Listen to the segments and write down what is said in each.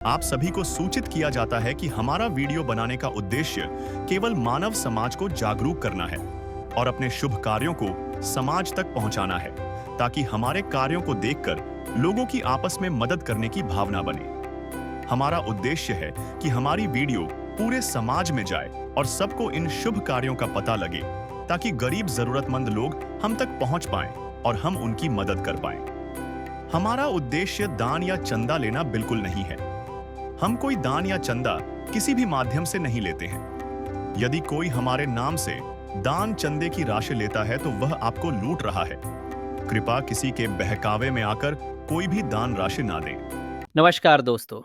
आप सभी को सूचित किया जाता है कि हमारा वीडियो बनाने का उद्देश्य केवल मानव समाज को जागरूक करना है और अपने शुभ कार्यों को समाज तक पहुंचाना है, ताकि हमारे कार्यों को देखकर लोगों की आपस में मदद करने की भावना बने। हमारा उद्देश्य है कि हमारी वीडियो पूरे समाज में जाए और सबको इन शुभ कार्यों का पता लगे, ताकि गरीब जरूरतमंद लोग हम तक पहुंच पाएं और हम उनकी मदद कर पाएं। हमारा उद्देश्य दान या चंदा लेना बिल्कुल नहीं है। हम कोई दान या चंदा किसी भी माध्यम से नहीं लेते हैं। यदि कोई हमारे नाम से दान चंदे की राशि लेता है तो वह आपको लूट रहा है। कृपया किसी के बहकावे में आकर कोई भी दान राशि ना दें। नमस्कार दोस्तों,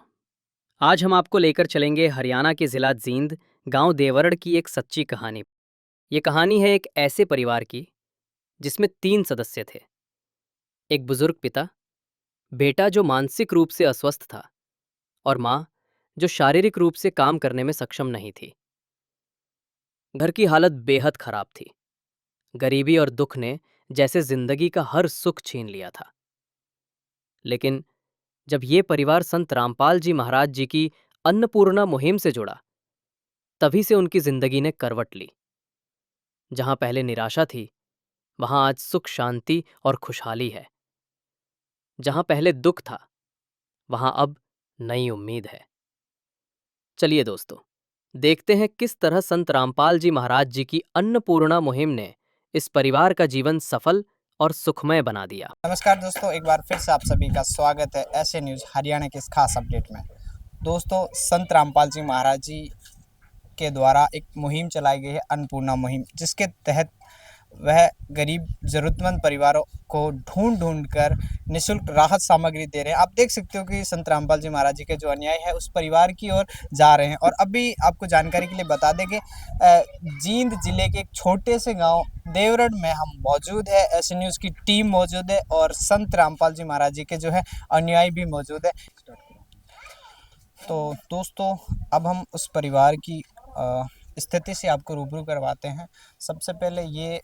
आज हम आपको लेकर चलेंगे हरियाणा के ज़िला जींद गांव देवरड़ की एक सच्ची कहानी। ये कहानी है एक ऐसे परिवार की जिसमें 3 सदस्य थे। एक बुजुर्ग पिता, बेटा जो मानसिक रूप से अस्वस्थ था और माँ जो शारीरिक रूप से काम करने में सक्षम नहीं थी। घर की हालत बेहद खराब थी। गरीबी और दुख ने जैसे जिंदगी का हर सुख छीन लिया था। लेकिन जब ये परिवार संत रामपाल जी महाराज जी की अन्नपूर्णा मुहिम से जुड़ा, तभी से उनकी जिंदगी ने करवट ली। जहां पहले निराशा थी, वहां आज सुख शांति और खुशहाली है। जहां पहले दुख था, वहां अब नई उम्मीद है। चलिए दोस्तों, देखते हैं किस तरह संत रामपाल जी महाराज जी की अन्नपूर्णा मुहिम ने इस परिवार का जीवन सफल और सुखमय बना दिया। नमस्कार दोस्तों, एक बार फिर से आप सभी का स्वागत है ऐसे न्यूज़ हरियाणा के इस खास अपडेट में। दोस्तों, संत रामपाल जी महाराज जी के द्वारा एक मुहिम चलाई गई है, अन्नपूर्णा मुहिम, जिसके तहत वह गरीब ज़रूरतमंद परिवारों को ढूंढ कर निःशुल्क राहत सामग्री दे रहे हैं। आप देख सकते हो कि संत रामपाल जी महाराज जी के जो अन्याय है उस परिवार की ओर जा रहे हैं। और अभी आपको जानकारी के लिए बता दें कि जींद जिले के एक छोटे से गांव देवरड़ में हम मौजूद है। ऐसे न्यूज़ की टीम मौजूद है और संत रामपाल जी महाराज जी के जो है अनुयायी भी मौजूद है। तो दोस्तों, अब हम उस परिवार की स्थिति से आपको रूबरू करवाते हैं। सबसे पहले ये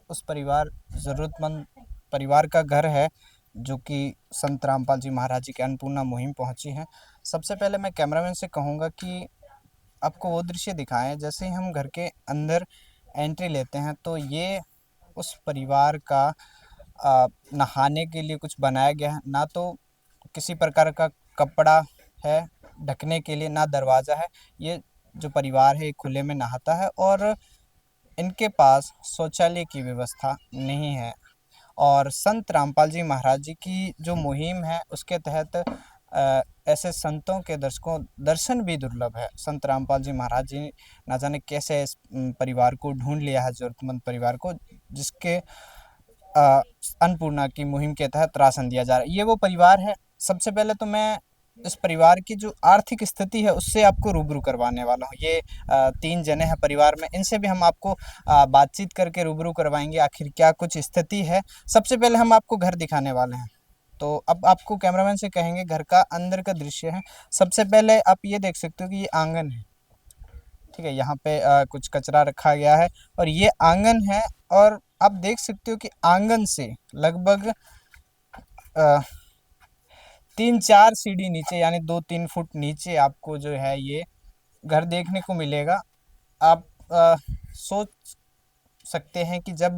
उस परिवार ज़रूरतमंद परिवार का घर है जो कि संत रामपाल जी महाराज जी के अन्नपूर्णा मुहिम पहुंची है। सबसे पहले मैं कैमरामैन से कहूँगा कि आपको वो दृश्य दिखाएं। जैसे ही हम घर के अंदर एंट्री लेते हैं तो ये उस परिवार का नहाने के लिए कुछ बनाया गया है। ना तो किसी प्रकार का कपड़ा है ढकने के लिए, ना दरवाज़ा है। ये जो परिवार है खुले में नहाता है और इनके पास शौचालय की व्यवस्था नहीं है। और संत रामपाल जी महाराज जी की जो मुहिम है उसके तहत ऐसे संतों के दर्शन भी दुर्लभ है। संत रामपाल जी महाराज जी ना जाने कैसे इस परिवार को ढूंढ लिया है, ज़रूरतमंद परिवार को, जिसके अन्नपूर्णा की मुहिम के तहत राशन दिया जा रहा है। ये वो परिवार है। सबसे पहले तो मैं इस परिवार की जो आर्थिक स्थिति है उससे आपको रूबरू करवाने वाला हूँ। ये 3 जने हैं परिवार में, इनसे भी हम आपको बातचीत करके रूबरू करवाएंगे आखिर क्या कुछ स्थिति है। सबसे पहले हम आपको घर दिखाने वाले हैं। तो अब आपको कैमरामैन से कहेंगे घर का अंदर का दृश्य है। सबसे पहले आप ये देख सकते हो कि ये आंगन है, ठीक है। यहाँ पे कुछ कचरा रखा गया है और ये आंगन है। और आप देख सकते हो कि आंगन से लगभग 3-4 सीढ़ी नीचे, यानी 2-3 फुट नीचे आपको जो है ये घर देखने को मिलेगा। आप सोच सकते हैं कि जब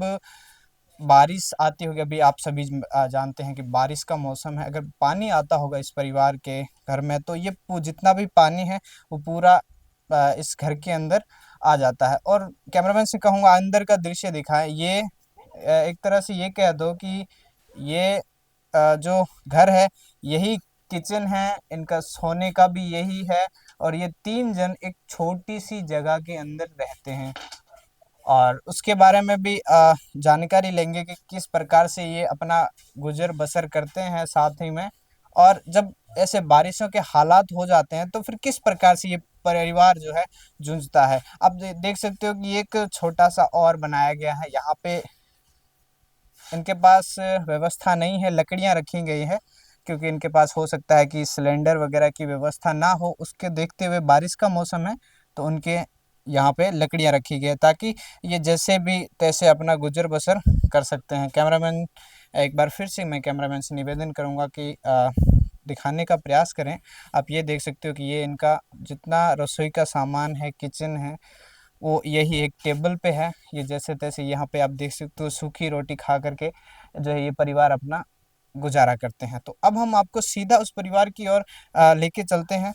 बारिश आती होगी, अभी आप सभी जानते हैं कि बारिश का मौसम है, अगर पानी आता होगा इस परिवार के घर में तो ये जितना भी पानी है वो पूरा इस घर के अंदर आ जाता है। और कैमरामैन से कहूँगा अंदर का दृश्य दिखाएं। ये एक तरह से ये कह दो कि ये जो घर है यही किचन है, इनका सोने का भी यही है। और ये 3 जन एक छोटी सी जगह के अंदर रहते हैं और उसके बारे में भी जानकारी लेंगे कि किस प्रकार से ये अपना गुजर बसर करते हैं साथ ही में। और जब ऐसे बारिशों के हालात हो जाते हैं तो फिर किस प्रकार से ये परिवार जो है जूझता है। आप देख सकते हो कि एक छोटा सा और बनाया गया है। यहाँ पे इनके पास व्यवस्था नहीं है, लकड़ियाँ रखी गई है, क्योंकि इनके पास हो सकता है कि सिलेंडर वगैरह की व्यवस्था ना हो। उसके देखते हुए बारिश का मौसम है तो उनके यहाँ पे लकड़ियाँ रखी गई है ताकि ये जैसे भी तैसे अपना गुजर बसर कर सकते हैं। कैमरामैन, एक बार फिर से मैं कैमरामैन से निवेदन करूँगा कि दिखाने का प्रयास करें। आप ये देख सकते हो कि ये इनका जितना रसोई का सामान है, किचन है, वो यही एक टेबल पे है। ये जैसे तैसे यहाँ पे आप देख सकते हो सूखी रोटी खा करके जो है ये परिवार अपना गुजारा करते हैं। तो अब हम आपको सीधा उस परिवार की ओर लेके चलते हैं।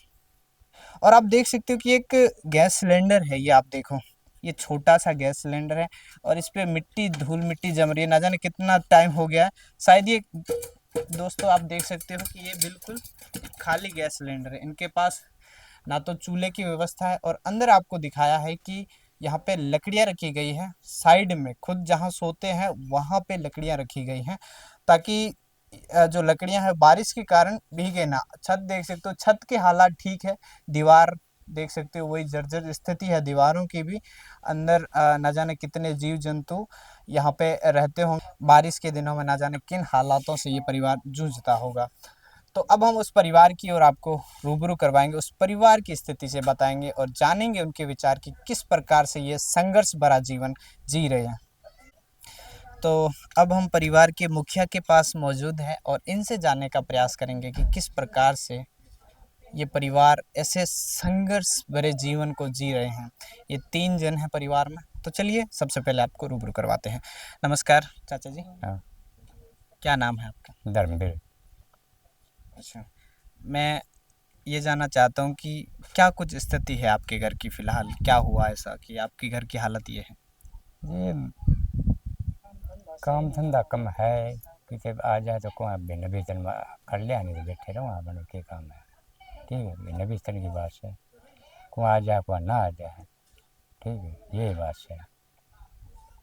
और आप देख सकते हो कि एक गैस सिलेंडर है, ये आप देखो, ये छोटा सा गैस सिलेंडर है और इस पे मिट्टी, धूल मिट्टी जम रही है। ना जाने कितना टाइम हो गया है। शायद ये, दोस्तों आप देख सकते हो कि ये बिल्कुल खाली गैस सिलेंडर है। इनके पास ना तो चूल्हे की व्यवस्था है और अंदर आपको दिखाया है कि यहाँ पे लकड़ियाँ रखी गई हैं। साइड में खुद जहाँ सोते हैं वहाँ पे लकड़ियाँ रखी गई हैं ताकि जो लकड़ियाँ हैं बारिश के कारण भीगे ना। छत देख सकते हो, छत के हालात ठीक है। दीवार देख सकते हो वही जर्जर स्थिति है दीवारों की भी। अंदर न जाने कितने जीव जंतु यहाँ पे रहते होंगे। बारिश के दिनों में ना जाने किन हालातों से ये परिवार जूझता होगा। तो अब हम उस परिवार की ओर आपको रूबरू करवाएंगे, उस परिवार की स्थिति से बताएंगे और जानेंगे उनके विचार कि किस प्रकार से ये संघर्ष भरा जीवन जी रहे हैं। तो अब हम परिवार के मुखिया के पास मौजूद हैं और इनसे जानने का प्रयास करेंगे कि किस प्रकार से ये परिवार ऐसे संघर्ष भरे जीवन को जी रहे हैं। ये 3 जन हैं परिवार में। तो चलिए सबसे पहले आपको रूबरू करवाते हैं। नमस्कार चाचा जी। हाँ, क्या नाम है आपका? धर्मवीर। अच्छा, मैं ये जानना चाहता हूँ कि क्या कुछ स्थिति है आपके घर की फ़िलहाल? क्या हुआ ऐसा कि आपके घर की हालत ये है? ये काम धंधा कम है कि जब आ जाए तो को भिन्न वेतन में कर लिया, नहीं तो बैठे रहो वहाँ बनो के काम है। ठीक है, भिन्न वेतन की बात है। को आ जाए को ना आ जाए, ठीक है, यही बात है।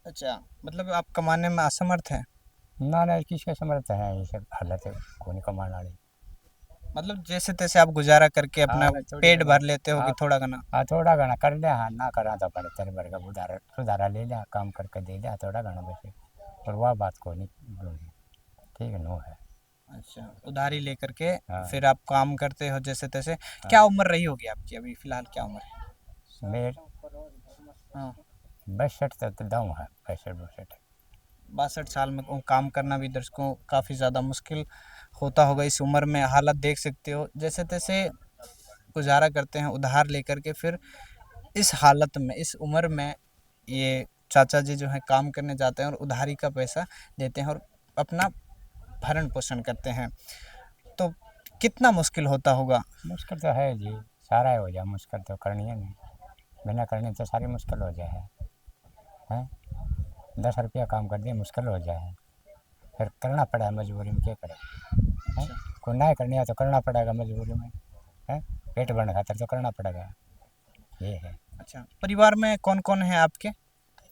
अच्छा, मतलब आप कमाने में असमर्थ हैं? ना ना किसके समर्थ है, ये सब हालत है को नहीं कमाना वाली। मतलब जैसे तैसे आप गुजारा करके अपना हाँ, थोड़ी पेट घना। भर लेते हो कि हाँ, थोड़ा घना? हाँ, थोड़ा घना कर लिया, हाँ ना करा तो अपने तेरे भर का उधार सुधारा ले लिया, काम करके दे दिया थोड़ा घना बचे। और वह बात को नहीं दूंगी, ठीक है, नो है। अच्छा, उधारी लेकर के हाँ। फिर आप काम करते हो जैसे तैसे। क्या उम्र रही होगी आपकी अभी फ़िलहाल, क्या उम्र है? मेरे हाँ, 62 तक दाऊँ है, 65 62 साल में काम करना भी दर्शकों काफ़ी ज़्यादा मुश्किल होता होगा इस उम्र में। हालत देख सकते हो, जैसे तैसे गुजारा करते हैं उधार लेकर के। फिर इस हालत में, इस उम्र में ये चाचा जी जो हैं काम करने जाते हैं और उधारी का पैसा देते हैं और अपना भरण पोषण करते हैं। तो कितना मुश्किल होता होगा? मुश्किल तो है जी, सारा ही हो जाए मुश्किल तो करनी है नहीं, बिना करने तो सारी मुश्किल हो जाए है। 10 रुपया काम कर दिए मुश्किल हो जाए, फिर करना पड़ा है मजबूरी में, क्या करें है। कोई ना करनी है तो करना पड़ेगा मजबूरी में, है पेट भरने खातिर तो करना पड़ेगा, ये है। अच्छा, परिवार में कौन कौन है आपके?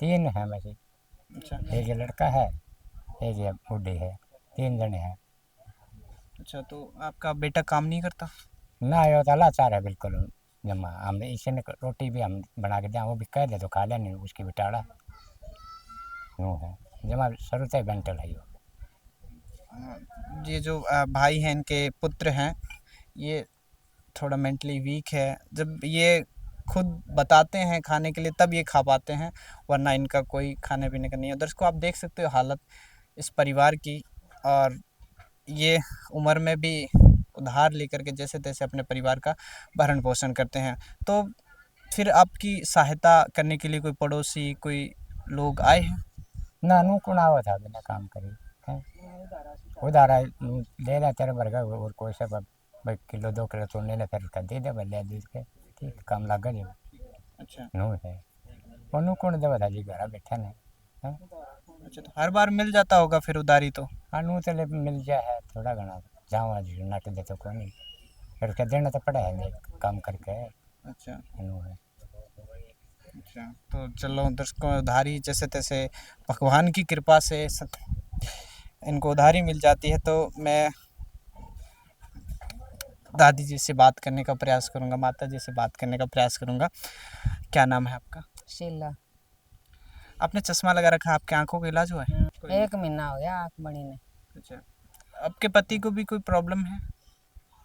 3 है वैसे, अच्छा। एक ये लड़का है, एक ये बूढ़ी है, 3 जने हैं। अच्छा, तो आपका बेटा काम नहीं करता? ना ये तो लाचार है बिल्कुल जमा। हम इसे ने रोटी भी हम बना के दें, वो भी कह दे तो खा ले, नहीं उसकी बिटाड़ा यूँ है जमा, शुरू से मेंटल है यो। ये जो भाई हैं, इनके पुत्र हैं, ये थोड़ा मेंटली वीक है। जब ये खुद बताते हैं खाने के लिए तब ये खा पाते हैं, वरना इनका कोई खाने पीने का नहीं है। दर्शकों आप देख सकते हो हालत इस परिवार की, और ये उम्र में भी उधार लेकर के जैसे तैसे अपने परिवार का भरण पोषण करते हैं। तो फिर आपकी सहायता करने के लिए कोई पड़ोसी, कोई लोग आए हैं? ना नू कौन आवा था बिना काम करे हैं, उधारा ले ले तेरे वर्ग और कोई से भाई किलो 2 किलो तो ले ले, फिर उसका दे दे भले दूध के, ठीक काम लगा जी। अच्छा। नू है वो नू कौन देवा था जी, घर बैठा नहीं है। अच्छा, तो हर बार मिल जाता होगा फिर उधारी तो? हाँ नू तो ले मिल जाए थोड़ा घना, जावा जी नट दे तो कोई नहीं, फिर उसका देना तो पड़ा है नहीं काम करके। अच्छा। नू है। अच्छा, तो चलो दर्शकों, उधारी जैसे तैसे भगवान की कृपा से इनको उधारी मिल जाती है। तो मैं दादी जी से बात करने का प्रयास करूँगा, माता जी से बात करने का प्रयास करूँगा। क्या नाम है आपका? शीला। आपने चश्मा लगा रखा है, आपके आंखों का इलाज हुआ है? 1 महीना हो गया आँख बनी ने। अच्छा, आपके पति को भी कोई प्रॉब्लम है?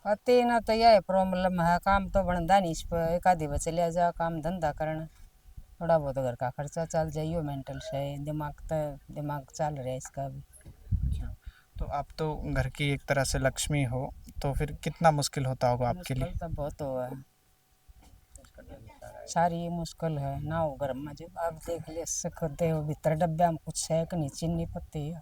पति ना तो यह प्रॉब्लम है, काम तो बनता नहीं, इस पर एक आधी बचे ले जा काम धंधा करना, थोड़ा बहुत घर का खर्चा चल जाइयो, मेंटल से दिमाग चल रहा है इसका भी। अच्छा, तो आप तो घर की एक तरह से लक्ष्मी हो, तो फिर कितना मुश्किल होता होगा आपके लिए? मुश्किल तो बहुत हुआ है, सारी मुश्किल है ना हो घर में। जब आप देख ले सकते हो भीतर डब्बे में कुछ है कि नहीं, चीनी पत्ती है,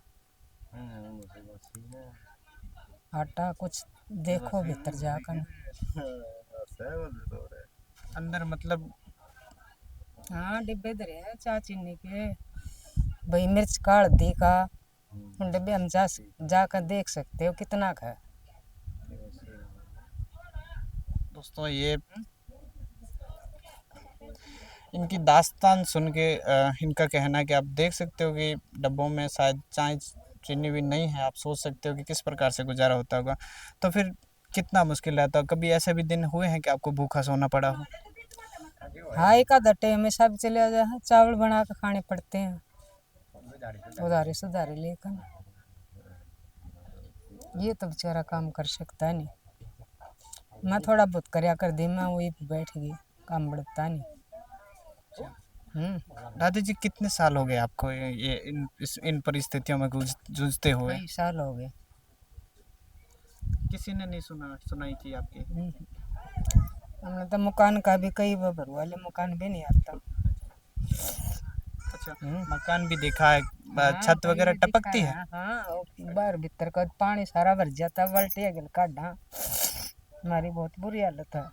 आटा कुछ देखो भीतर जाकर। अंदर मतलब हाँ डिब्बे धरे हैं चा चीनी के, भाई मिर्च का हल्दी का, उन डब्बे हम जाकर देख सकते हो कितना का है। दोस्तों ये इनकी दास्तान सुन के इनका कहना है कि आप देख सकते हो कि डब्बों में शायद चाय चीनी भी नहीं है। आप सोच सकते हो कि किस प्रकार से गुजारा होता होगा। तो फिर कितना मुश्किल रहता है। कभी ऐसे भी दिन हुए हैं कि आपको भूखा सोना पड़ा हो? हाँ एक आधा टाइम में सब चले जाए, चावल बना के खाने पड़ते हैं उधारी सुधारी लेकर। ये तो बेचारा काम कर सकता नहीं, मैं थोड़ा बहुत करया कर दी, मैं वही बैठ गई, काम बढ़ता नहीं। दादी जी कितने साल हो गए आपको ये इन परिस्थितियों में जूझते हुए? कई साल हो गए। किसी ने नहीं सुनाई की आपकी? हमने तो मकान का भी कई बार वाले मकान भी नहीं आता। अच्छा, मकान भी देखा है, हाँ, छत कई वगैरह दिखा टपकती है? है, हाँ और बाहर भीतर का पानी सारा भर जाता है, बाल्टी अगल काढ़ा, हमारी बहुत बुरी हालत है।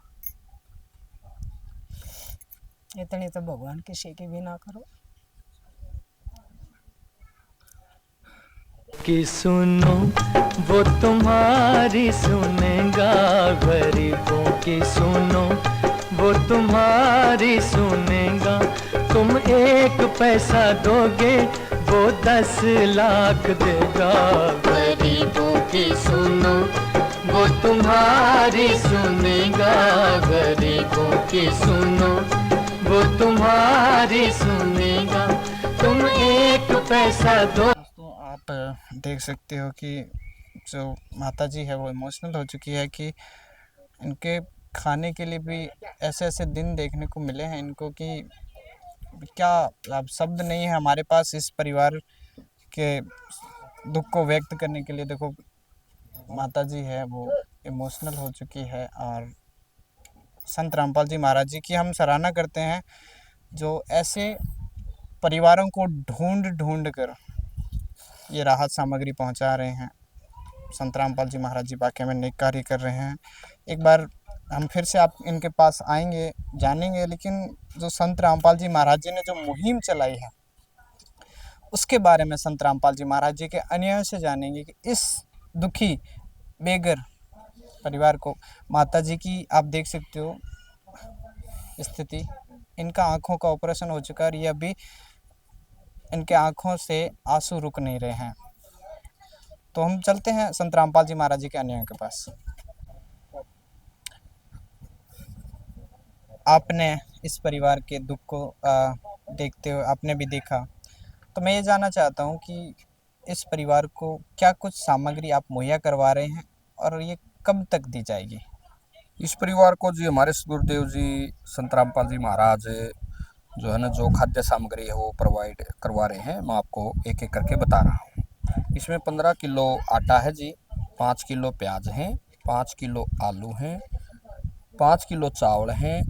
इतनी तो भगवान किसी की भी ना करो। कि सुनो वो तुम्हारी सुनेगा, गरीबों की सुनो वो तुम्हारी सुनेगा। तुम 1 पैसा दोगे वो 10 लाख देगा। गरीबों की सुनो वो तुम्हारी सुनेगा, गरीबों की सुनो वो तुम्हारी सुनेगा। तुम 1 पैसा दो। दोस्तों आप देख सकते हो कि जो माता जी है वो इमोशनल हो चुकी है कि इनके खाने के लिए भी ऐसे ऐसे दिन देखने को मिले हैं इनको कि क्या अब शब्द नहीं है हमारे पास इस परिवार के दुख को व्यक्त करने के लिए। देखो माता जी है वो इमोशनल हो चुकी है। और संत रामपाल जी महाराज जी की हम सराहना करते हैं जो ऐसे परिवारों को ढूंढ ढूंढ कर ये राहत सामग्री पहुंचा रहे हैं। संत रामपाल जी महाराज जी वाकई में नेक कार्य कर रहे हैं। एक बार हम फिर से आप इनके पास आएंगे जानेंगे, लेकिन जो संत रामपाल जी महाराज जी ने जो मुहिम चलाई है उसके बारे में संत रामपाल जी महाराज जी के अन्याय से जानेंगे कि इस दुखी बेघर परिवार को माता जी की आप देख सकते हो स्थिति, इनका आंखों का ऑपरेशन हो चुका है और ये अभी इनके आंखों से आंसू रुक नहीं रहे हैं। तो हम चलते हैं संत रामपाल जी महाराज जी के अन्याय के पास। आपने इस परिवार के दुख को देखते हुए आपने भी देखा, तो मैं ये जानना चाहता हूँ कि इस परिवार को क्या कुछ सामग्री आप मुहैया करवा रहे हैं और ये कब तक दी जाएगी? इस परिवार को जी हमारे गुरुदेव जी संत रामपाल जी महाराज जो है ना जो खाद्य सामग्री है वो प्रोवाइड करवा रहे हैं। मैं आपको एक एक करके बता रहा हूँ। इसमें 15 किलो आटा है जी, 5 किलो प्याज हैं, 5 किलो आलू हैं, 5 किलो चावल हैं,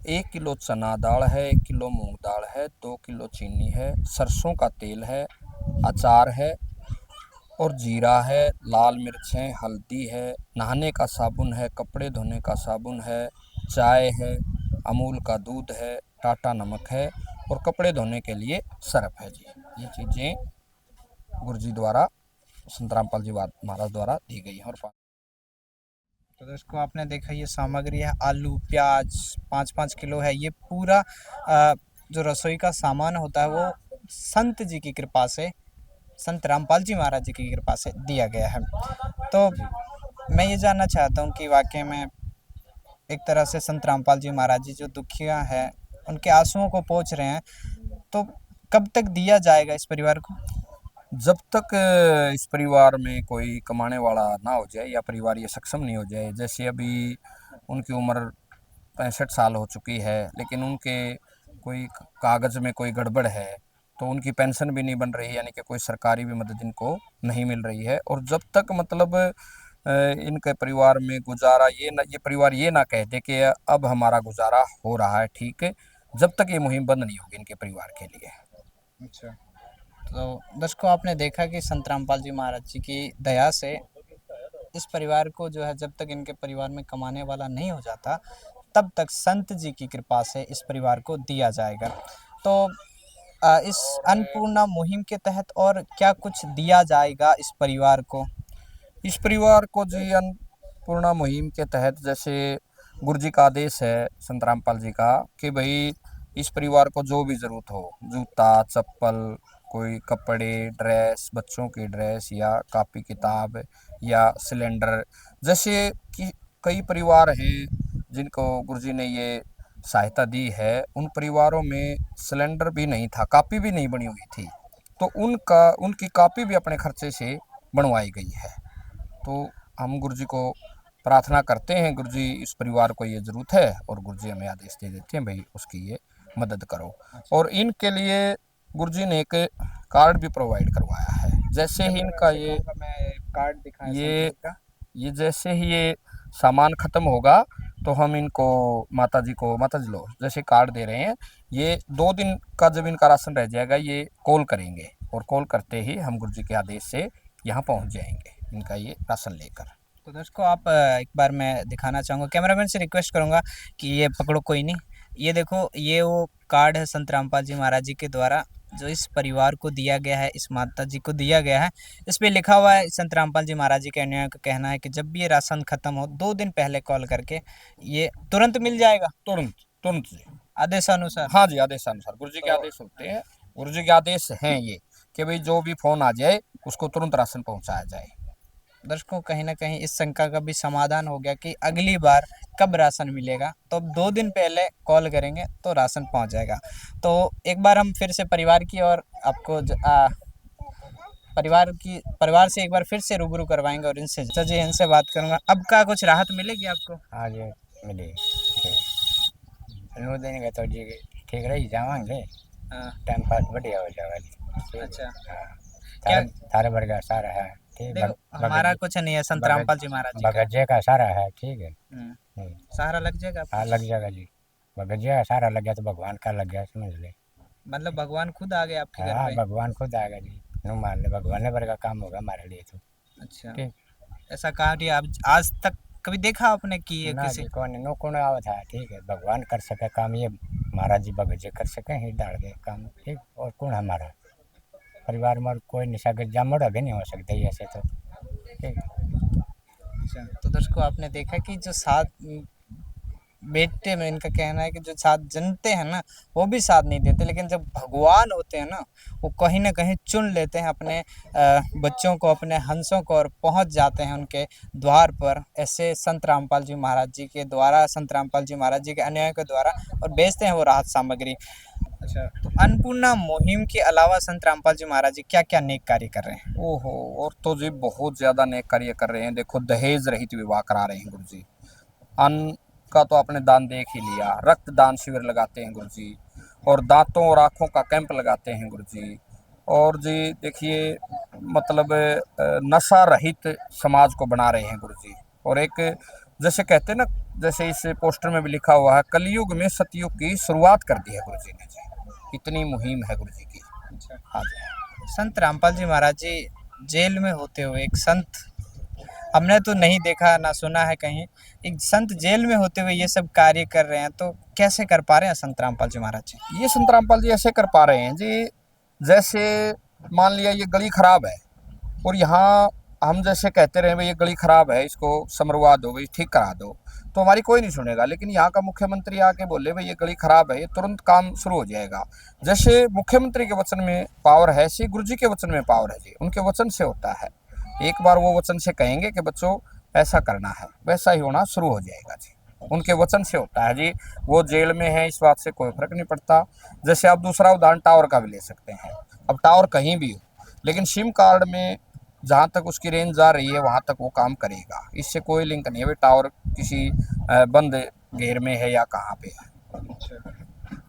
1 किलो चना दाल है, 1 किलो मूंग दाल है, 2 किलो चीनी है, सरसों का तेल है, अचार है और जीरा है, लाल मिर्च है, हल्दी है, नहाने का साबुन है, कपड़े धोने का साबुन है, चाय है, अमूल का दूध है, टाटा नमक है और कपड़े धोने के लिए सर्फ है जी। ये चीज़ें गुरुजी द्वारा संत रामपाल जी महाराज द्वारा दी गई हैं। और तो दोस्तों आपने देखा ये सामग्री है, आलू प्याज 5-5 किलो है। ये पूरा जो रसोई का सामान होता है वो संत जी की कृपा से, संत रामपाल जी महाराज जी की कृपा से दिया गया है। तो मैं ये जानना चाहता हूँ कि वाकई में एक तरह से संत रामपाल जी महाराज जी जो दुखिया है उनके आंसुओं को पोंछ रहे हैं, तो कब तक दिया जाएगा इस परिवार को? जब तक इस परिवार में कोई कमाने वाला ना हो जाए या परिवार ये सक्षम नहीं हो जाए। जैसे अभी उनकी उम्र 65 साल हो चुकी है, लेकिन उनके कोई कागज़ में कोई गड़बड़ है तो उनकी पेंशन भी नहीं बन रही, यानी कि कोई सरकारी भी मदद इनको नहीं मिल रही है। और जब तक मतलब इनके परिवार में गुजारा ये परिवार ये ना कह दे कि अब हमारा गुजारा हो रहा है ठीक है, जब तक ये मुहिम बंद नहीं होगी इनके परिवार के लिए। अच्छा, तो दर्शकों आपने देखा कि संत रामपाल जी महाराज जी की दया से इस परिवार को जो है, जब तक इनके परिवार में कमाने वाला नहीं हो जाता तब तक संत जी की कृपा से इस परिवार को दिया जाएगा। तो इस अन्नपूर्णा मुहिम के तहत और क्या कुछ दिया जाएगा इस परिवार को? इस परिवार को जी अन्नपूर्णा मुहिम के तहत जैसे गुरु जी का आदेश है संत रामपाल जी का कि भाई इस परिवार को जो भी ज़रूरत हो, जूता चप्पल, कोई कपड़े, ड्रेस, बच्चों की ड्रेस या कापी किताब या सिलेंडर, जैसे कि कई परिवार हैं जिनको गुरुजी ने ये सहायता दी है, उन परिवारों में सिलेंडर भी नहीं था, कापी भी नहीं बनी हुई थी, तो उनकी कापी भी अपने खर्चे से बनवाई गई है। तो हम गुरुजी को प्रार्थना करते हैं, गुरुजी इस परिवार को ये ज़रूरत है और गुरुजी हमें आदेश दे देते हैं भाई उसकी ये मदद करो। और इनके लिए गुरुजी ने एक कार्ड भी प्रोवाइड करवाया है। जैसे ही इनका ये कार्ड दिखाएं ये जैसे ही ये सामान ख़त्म होगा तो हम इनको माता जी लो जैसे कार्ड दे रहे हैं, ये 2 दिन का जब इनका राशन रह जाएगा ये कॉल करेंगे और कॉल करते ही हम गुरुजी के आदेश से यहाँ पहुँच जाएंगे इनका ये राशन लेकर। तो दोस्तों आप एक बार मैं दिखाना चाहूँगा, कैमरामैन से रिक्वेस्ट करूँगा कि ये पकड़ो, कोई नहीं, ये देखो ये वो कार्ड है संत रामपाल जी महाराज जी के द्वारा जो इस परिवार को दिया गया है, इस माता जी को दिया गया है। इस पे लिखा हुआ है संत रामपाल जी महाराज जी के अनुयायियों का कहना है कि जब भी ये राशन खत्म हो 2 दिन पहले कॉल करके ये तुरंत मिल जाएगा, तुरंत जी, आदेशानुसार। हाँ जी, आदेशानुसार गुरुजी के आदेश होते हैं, गुरुजी के आदेश हैं ये कि भाई जो भी फ़ोन आ जाए उसको तुरंत राशन पहुँचाया जाए। दर्शकों कहीं ना कहीं इस शंका का भी समाधान हो गया कि अगली बार कब राशन मिलेगा, तो अब 2 दिन पहले कॉल करेंगे तो राशन पहुंच जाएगा। तो एक बार हम फिर से परिवार की और आपको परिवार से एक बार फिर से रूबरू करवाएंगे और इनसे जी इनसे बात करूंगा। अब का कुछ राहत मिलेगी आपको? हाँ जी मिली देंगे तो जी ठीक रही जावांगे, टाइम पास बढ़िया हो जाएगा। अच्छा, क्या थारे वर्ग सारा है ठीक, देखो हमारा कुछ नहीं है, संत रामपाल जी महाराज जी बगजे का सारा है ठीक है, सहारा लग जाएगा आपको? हाँ लग जाएगा जी, बगजे का सारा लग गया तो भगवान का लग गया, समझ ले। मतलब भगवान खुद आ गए आपके घर हाँ पे? भगवान खुद आएगा जी, नो मान ले भगवान ने वर्ग का काम होगा हमारे लिए तो। अच्छा, ठीक, ऐसा कार्य आप आज तक कभी देखा आपने कि ये ना किसी? जी कौन नो कौन आवा था ठीक है, भगवान कर सके काम, ये महाराज जी बगजे कर सके ही डाल दे काम ठीक, और कौन हमारा परिवार में कोई निशागर जामड़ा भी नहीं हो सकता ऐसे तो ठीक। अच्छा, तो दर्शकों आपने देखा कि जो 7 बेटे में इनका कहना है कि जो 7 जनते हैं ना वो भी साथ नहीं देते, लेकिन जब भगवान होते हैं ना वो कहीं ना कहीं चुन लेते हैं अपने बच्चों को, अपने हंसों को, और पहुंच जाते हैं उनके द्वार पर। ऐसे संत रामपाल जी महाराज जी के द्वारा, संत रामपाल जी महाराज जी के अनुयायियों के द्वारा, और बेचते हैं वो राहत सामग्री। अच्छा, तो अन्नपूर्णा मुहिम के अलावा संत रामपाल जी महाराज जी क्या क्या नेक कार्य कर रहे हैं? ओहो, और तो जी बहुत ज़्यादा नेक कार्य कर रहे हैं। देखो दहेज रहित विवाह करा रहे हैं गुरुजी, अन्न का तो आपने दान देख ही लिया, रक्तदान शिविर लगाते हैं गुरुजी, और दांतों और आँखों का कैंप लगाते हैं गुरुजी, और जी देखिए मतलब नशा रहित समाज को बना रहे हैं गुरुजी। और एक जैसे कहते हैं ना, जैसे इस पोस्टर में भी लिखा हुआ है, कलयुग में सतयुग की शुरुआत कर दी है गुरुजी ने जी, इतनी मुहिम है गुरुजी की। अच्छा, हाँ जी, संत रामपाल जी महाराज जी जेल में होते हुए, एक संत हमने तो नहीं देखा ना सुना है कहीं, एक संत जेल में होते हुए ये सब कार्य कर रहे हैं, तो कैसे कर पा रहे हैं संत रामपाल जी महाराज जी? ये संत रामपाल जी ऐसे कर पा रहे हैं जी, जैसे मान लिया ये गली खराब है और यहाँ हम जैसे कहते रहे भाई ये गली खराब है, इसको समरवा दो भाई, ठीक करा दो, तो हमारी कोई नहीं सुनेगा। लेकिन यहाँ का मुख्यमंत्री आके बोले भाई ये गली खराब है, ये तुरंत काम शुरू हो जाएगा। जैसे मुख्यमंत्री के वचन में पावर है, ऐसे गुरुजी के वचन में पावर है जी, उनके वचन से होता है। एक बार वो वचन से कहेंगे कि बच्चों ऐसा करना है, वैसा ही होना शुरू हो जाएगा जी, उनके वचन से होता है जी। वो जेल में है इस बात से कोई फर्क नहीं पड़ता। जैसे आप दूसरा उदाहरण टावर का भी ले सकते हैं, अब टावर कहीं भी हो, लेकिन सिम कार्ड में जहाँ तक उसकी रेंज जा रही है वहाँ तक वो काम करेगा, इससे कोई लिंक नहीं है भाई टावर किसी बंद घेर में है या कहाँ पे है। अच्छा,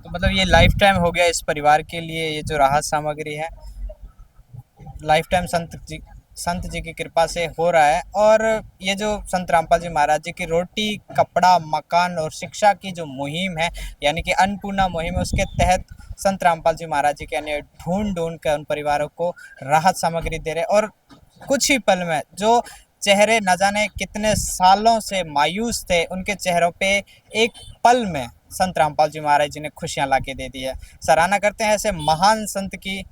तो मतलब ये लाइफ टाइम हो गया इस परिवार के लिए, ये जो राहत सामग्री है लाइफ टाइम संत जी की कृपा से हो रहा है। और ये जो संत रामपाल जी महाराज जी की रोटी, कपड़ा, मकान और शिक्षा की जो मुहिम है, यानी कि अन्नपूर्णा मुहिम है, उसके तहत संत रामपाल जी महाराज जी के अन्य ढूंढ कर उन परिवारों को राहत सामग्री दे रहे। और कुछ ही पल में जो चेहरे न जाने कितने सालों से मायूस थे, उनके चेहरों पे एक पल में संत रामपाल जी महाराज जी ने खुशियां लाके दे दी है। सराहना करते हैं ऐसे महान संत की।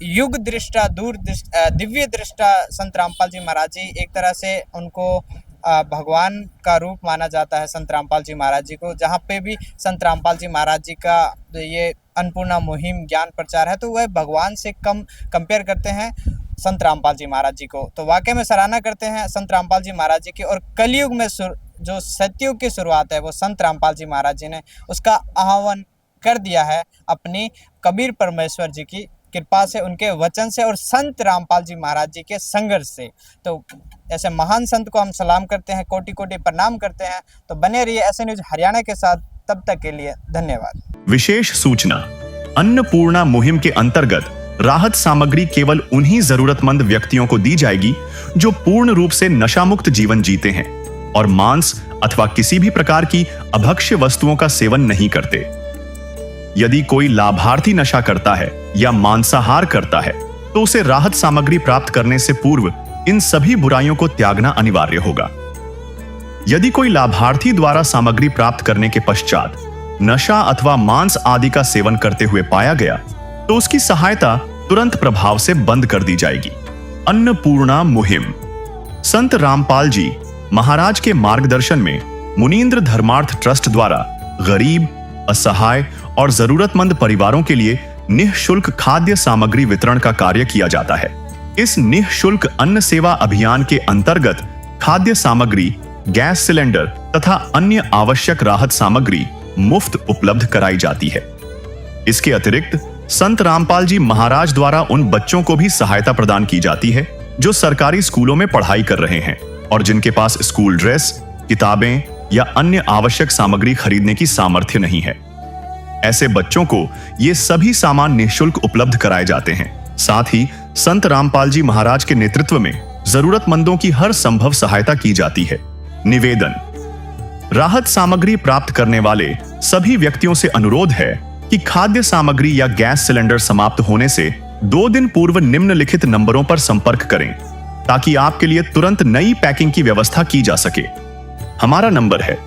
युग दृष्टा, दिव्य दृष्टा संत रामपाल जी महाराज जी, एक तरह से उनको भगवान का रूप माना जाता है संत रामपाल जी महाराज जी को। जहाँ पे भी संत रामपाल जी महाराज जी का ये अन्नपूर्णा मुहिम ज्ञान प्रचार है, तो वह भगवान से कम कंपेयर करते हैं संत रामपाल जी महाराज जी को। तो वाकई में सराहना करते हैं संत रामपाल जी महाराज जी की। और कलयुग में जो सतयुग की शुरुआत है वो संत रामपाल जी महाराज जी ने उसका आह्वान कर दिया है अपनी कबीर परमेश्वर जी की कृपा से, उनके वचन से और संत रामपाल जी महाराज जी के संघर्ष से। तो ऐसे महान संत को हम सलाम करते हैं, कोटि कोटि प्रणाम करते हैं। तो बने रहिए ऐसे न्यूज हरियाणा के साथ, तब तक के लिए धन्यवाद। विशेष सूचना, अन्नपूर्णा मुहिम के अंतर्गत राहत सामग्री केवल उन्हीं जरूरतमंद व्यक्तियों को दी जाएगी जो पूर्ण रूप से नशा मुक्त जीवन जीते हैं और मांस अथवा किसी भी प्रकार की अभक्ष्य वस्तुओं का सेवन नहीं करते। यदि कोई लाभार्थी नशा करता है या मांसाहार करता है तो उसे राहत सामग्री प्राप्त करने से पूर्व इन सभी बुराइयों को त्यागना अनिवार्य होगा। यदि कोई लाभार्थी द्वारा सामग्री प्राप्त करने के पश्चात नशा अथवा मांस आदि का सेवन करते हुए पाया गया तो उसकी सहायता तुरंत प्रभाव से बंद कर दी जाएगी। अन्नपूर्णा मुहिम संत रामपाल जी महाराज के मार्गदर्शन में मुनींद्र धर्मार्थ ट्रस्ट द्वारा गरीब, असहाय और जरूरतमंद परिवारों के लिए निःशुल्क खाद्य सामग्री वितरण का कार्य किया जाता है। इस निःशुल्क अन्न सेवा अभियान के अंतर्गत खाद्य सामग्री, गैस सिलेंडर तथा अन्य आवश्यक राहत सामग्री मुफ्त उपलब्ध कराई जाती है। इसके अतिरिक्त संत रामपाल जी महाराज द्वारा उन बच्चों को भी सहायता प्रदान की जाती है जो सरकारी स्कूलों में पढ़ाई कर रहे हैं और जिनके पास स्कूल ड्रेस, किताबें या अन्य आवश्यक सामग्री खरीदने की सामर्थ्य नहीं है। ऐसे बच्चों को ये सभी सामान निःशुल्क उपलब्ध कराए जाते हैं। साथ ही संत रामपाल जी महाराज के नेतृत्व में जरूरतमंदों की हर संभव सहायता की जाती है। निवेदन, राहत सामग्री प्राप्त करने वाले सभी व्यक्तियों से अनुरोध है कि खाद्य सामग्री या गैस सिलेंडर समाप्त होने से 2 दिन पूर्व निम्नलिखित नंबरों पर संपर्क करें ताकि आपके लिए तुरंत नई पैकिंग की व्यवस्था की जा सके। हमारा नंबर है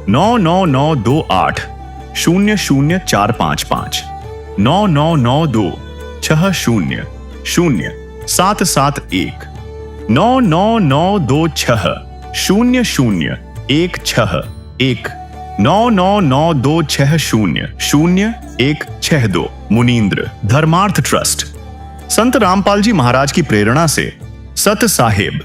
99928 00455 9992 60 0771 99926 0016 99926 मुनींद्र धर्मार्थ ट्रस्ट। संत रामपाल जी महाराज की प्रेरणा से सत साहिब